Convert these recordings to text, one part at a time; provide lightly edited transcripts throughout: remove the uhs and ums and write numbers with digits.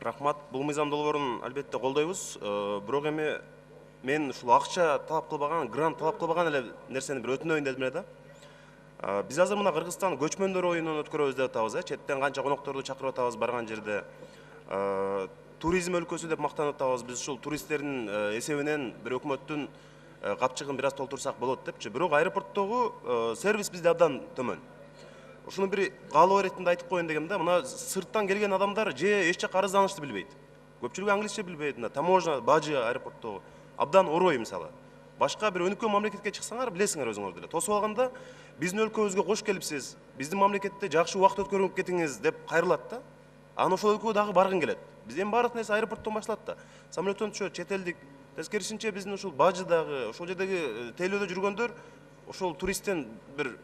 Рахмат. Бул мыйзам долбоорун албетте колдойбуз. Бирок эми мен ушул акча талап кылбаган, грант талап кылбаган эле нерсени бир өтүнөйүн дедим эле да. Биз азыр мына Кыргызстан көчмөндөр оюнун өткөрөбүз деп атабыз, четтен канча конокторду чакырып атабыз барган жерде. Туризм өлкөсү деп мактанып атабыз. Биз ушул туристтердин эсебинен бир өкмөттүн капчыгын бир аз толтурсак болот депчи. Бирок аэропорттогу сервис бизде абдан төмөн. Ушуну бир каалоо иретинде айтып коеюн дегем да. Мына сырттан келген адамдар же эч жакка арызданышты билбейт. Көпчүлүгү англисче билбейт. Мына таможня, бажы аэропорттогу абдан орой мисалы. Башка бир өнүккөн мамлекетке чыксаңар, билесиңер өзүңөр деле. Тосуп алганда биздин өлкөбүзгө кош келипсиз, биздин мамлекетте жакшы убакыт өткөрүп кетиңиз деп кайрылат да. Анан ошол өлкөгө дагы баргың келет. Бизде эми баардык нерсе аэропорттон башталат да. Самолеттон түшөт, чет элдик. Тескерисинче биздин ушул бажыдагы, ошол жердеги тейлөөдө жүргөндөр ошол туристтен бир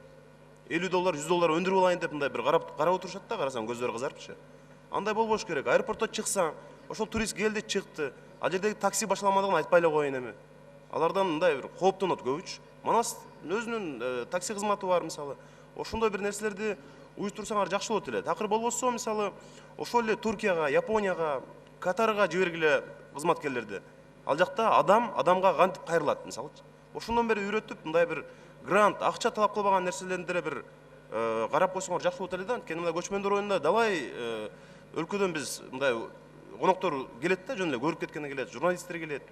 $50, $100 өндүрүп алайын деп мындай бир карап отурушат да, карасаң көздөрү кызарыпчы. Андай болбош керек. Аэропортто чыксаң, ошол турист келди, чыкты. Ал жердеги такси башаламадыгын айтпай эле коеюн эми. Алардан мындай бир кооптонот көбүчү. Манас өзүнүн такси кызматы бар мисалы. Ошондой бир нерселерди уюштурсаңар жакшы болот эле. Такыр болбосо мисалы ошол эле Туркияга, Японияга, Катарга жибергиле кызматкерлерди. Ал жакта адам адамга кантип кайрылат мисалычы. Ошондон бери үйрөтүп, мындай бир грант, акча талап кылбаган нерселерди деле бир карап койсоңор жакшы болот эле да. Анткени мына көчмөндөр оюнунда далай өлкөдөн биз мындай коноктор келет да, жөн эле көрүп кеткенге келет, журналисттер келет.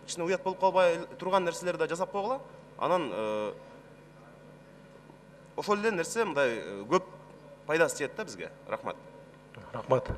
Кичине уят болуп калбай турган нерселерди да жасап койгула. Анан ошол эле нерсе мындай көп пайдасы тиет да бизге. Рахмат. Рахмат.